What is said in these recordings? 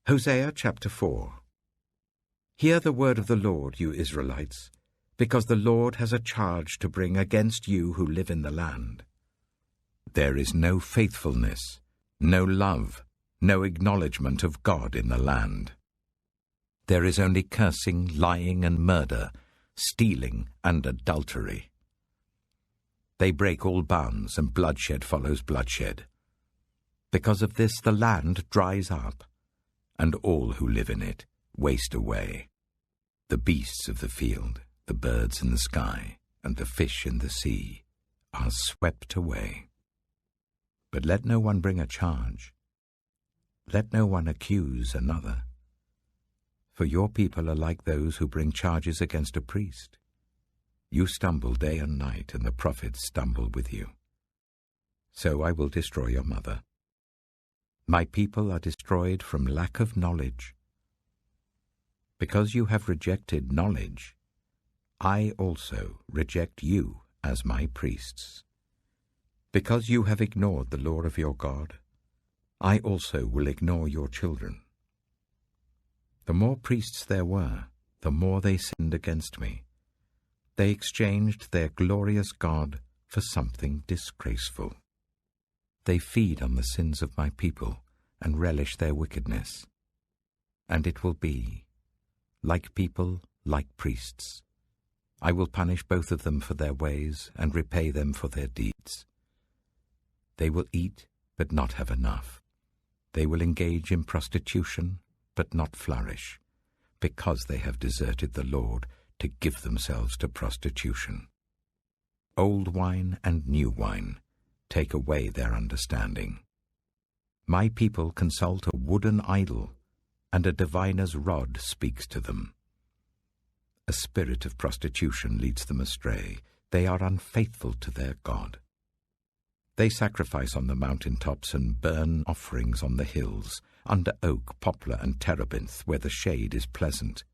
Hosea chapter 4. Hear the word of the Lord, you Israelites, because the Lord has a charge to bring against you who live in the land. There is no faithfulness, no love, no acknowledgement of God in the land. There is only cursing, lying, and murder, stealing, and adultery. They break all bounds, and bloodshed follows bloodshed. Because of this the land dries up, and all who live in it waste away. The beasts of the field, the birds in the sky, and the fish in the sea are swept away. But let no one bring a charge. Let no one accuse another. For your people are like those who bring charges against a priest. You stumble day and night, and the prophets stumble with you. So I will destroy your mother. My people are destroyed from lack of knowledge. Because you have rejected knowledge, I also reject you as my priests. Because you have ignored the law of your God, I also will ignore your children. The more priests there were, the more they sinned against me. They exchanged their glorious God for something disgraceful. They feed on the sins of my people and relish their wickedness. And it will be, like people, like priests. I will punish both of them for their ways and repay them for their deeds. They will eat, but not have enough. They will engage in prostitution, but not flourish, because they have deserted the Lord to give themselves to prostitution. Old wine and new wine take away their understanding. My people consult a wooden idol, and a diviner's rod speaks to them. A spirit of prostitution leads them astray. They are unfaithful to their God. They sacrifice on the mountaintops and burn offerings on the hills, under oak, poplar, and terebinth, where the shade is pleasant.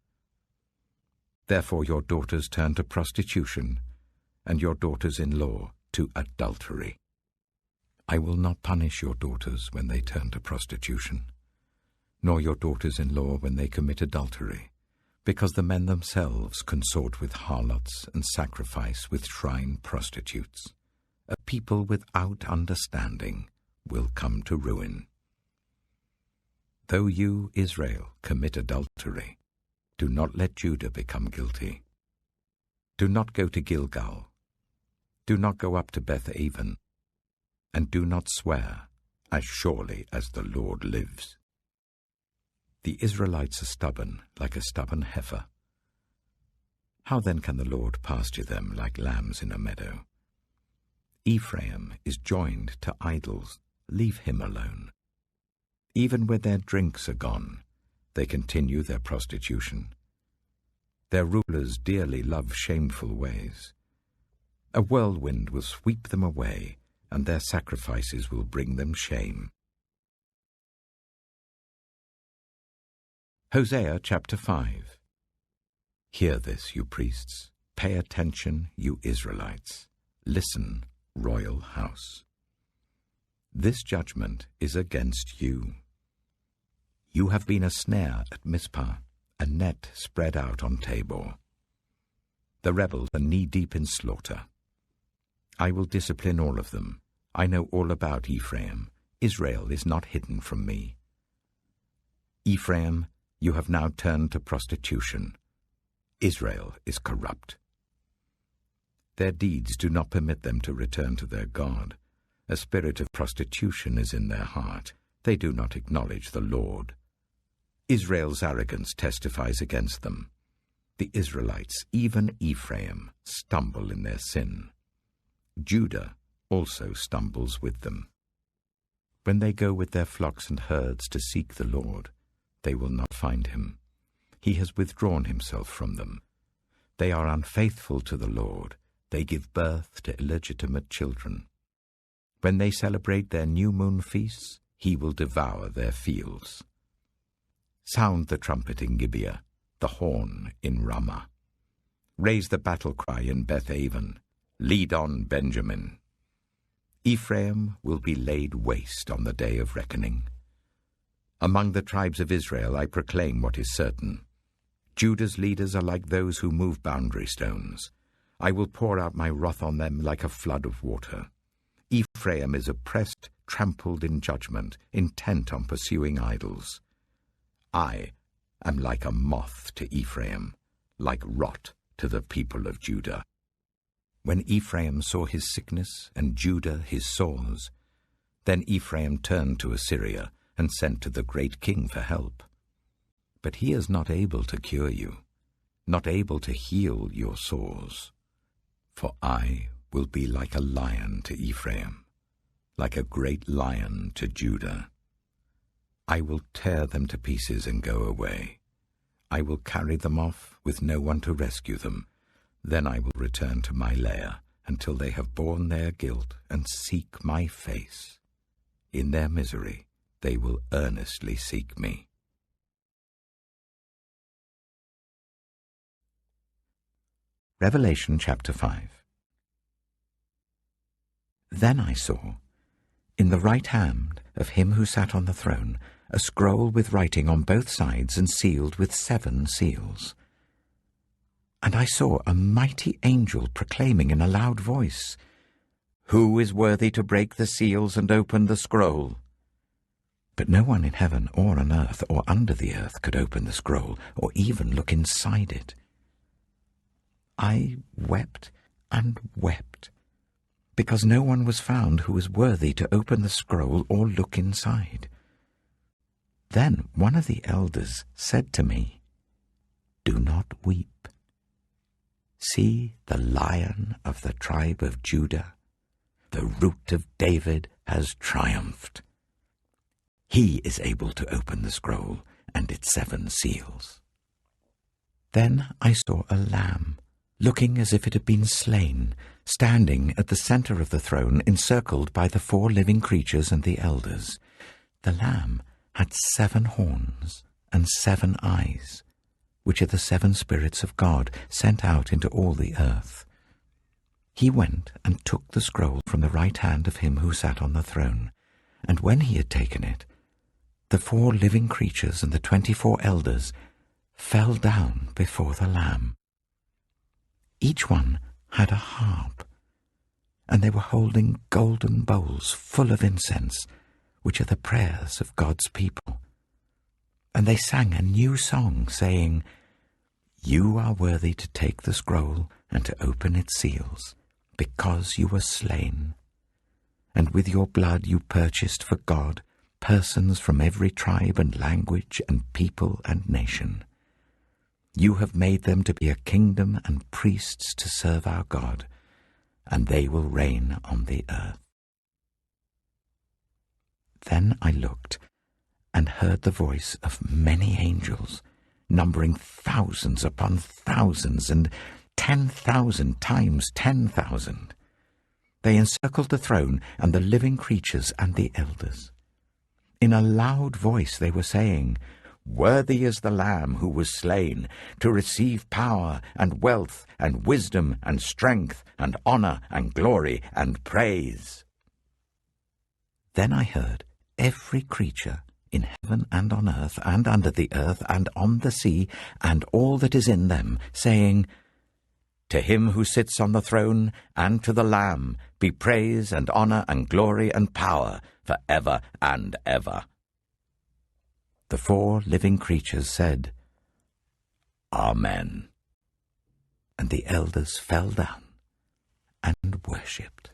Therefore your daughters turn to prostitution, and your daughters-in-law to adultery. I will not punish your daughters when they turn to prostitution, nor your daughters-in-law when they commit adultery, because the men themselves consort with harlots and sacrifice with shrine prostitutes. A people without understanding will come to ruin. Though you, Israel, commit adultery, do not let Judah become guilty. Do not go to Gilgal. Do not go up to Beth-aven. And do not swear, as surely as the Lord lives. The Israelites are stubborn, like a stubborn heifer. How then can the Lord pasture them like lambs in a meadow? Ephraim is joined to idols. Leave him alone. Even when their drinks are gone, they continue their prostitution. Their rulers dearly love shameful ways. A whirlwind will sweep them away, and their sacrifices will bring them shame. Hosea chapter 5. Hear this, you priests. Pay attention, you Israelites. Listen, royal house. This judgment is against you. You have been a snare at Mizpah, a net spread out on Tabor. The rebels are knee-deep in slaughter. I will discipline all of them. I know all about Ephraim. Israel is not hidden from me. Ephraim, you have now turned to prostitution. Israel is corrupt. Their deeds do not permit them to return to their God. A spirit of prostitution is in their heart. They do not acknowledge the Lord. Israel's arrogance testifies against them. The Israelites, even Ephraim, stumble in their sin. Judah also stumbles with them. When they go with their flocks and herds to seek the Lord, they will not find him. He has withdrawn himself from them. They are unfaithful to the Lord. They give birth to illegitimate children. When they celebrate their new moon feasts, he will devour their fields. Sound the trumpet in Gibeah, the horn in Ramah. Raise the battle cry in Beth-aven. Lead on, Benjamin. Ephraim will be laid waste on the day of reckoning. Among the tribes of Israel I proclaim what is certain. Judah's leaders are like those who move boundary stones. I will pour out my wrath on them like a flood of water. Ephraim is oppressed, trampled in judgment, intent on pursuing idols. I am like a moth to Ephraim, like rot to the people of Judah. When Ephraim saw his sickness and Judah his sores, then Ephraim turned to Assyria and sent to the great king for help. But he is not able to cure you, not able to heal your sores. For I will be like a lion to Ephraim, like a great lion to Judah. I will tear them to pieces and go away. I will carry them off with no one to rescue them. Then I will return to my lair until they have borne their guilt and seek my face. In their misery they will earnestly seek me. Revelation chapter 5. Then I saw, in the right hand of him who sat on the throne, a scroll with writing on both sides and sealed with 7 seals. And I saw a mighty angel proclaiming in a loud voice, "Who is worthy to break the seals and open the scroll?" But no one in heaven or on earth or under the earth could open the scroll or even look inside it. I wept and wept, because no one was found who was worthy to open the scroll or look inside. Then one of the elders said to me, "Do not weep. See, the Lion of the tribe of Judah, the Root of David, has triumphed. He is able to open the scroll and its 7 seals." Then I saw a lamb, looking as if it had been slain, standing at the center of the throne, encircled by the 4 living creatures and the elders. The lamb had 7 horns and 7 eyes, which are the 7 spirits of God sent out into all the earth. He went and took the scroll from the right hand of him who sat on the throne, and when he had taken it, the 4 living creatures and the 24 elders fell down before the Lamb. Each one had a harp, and they were holding golden bowls full of incense, which are the prayers of God's people. And they sang a new song, saying, "You are worthy to take the scroll and to open its seals, because you were slain. And with your blood you purchased for God persons from every tribe and language and people and nation. You have made them to be a kingdom and priests to serve our God, and they will reign on the earth." Then I looked and heard the voice of many angels, numbering thousands upon thousands and 10,000 times 10,000. They encircled the throne and the living creatures and the elders. In a loud voice they were saying, "Worthy is the Lamb who was slain to receive power and wealth and wisdom and strength and honor and glory and praise." Then I heard every creature in heaven and on earth and under the earth and on the sea and all that is in them, saying, "To him who sits on the throne and to the Lamb be praise and honor and glory and power for ever and ever." The 4 living creatures said, "Amen." And the elders fell down and worshipped.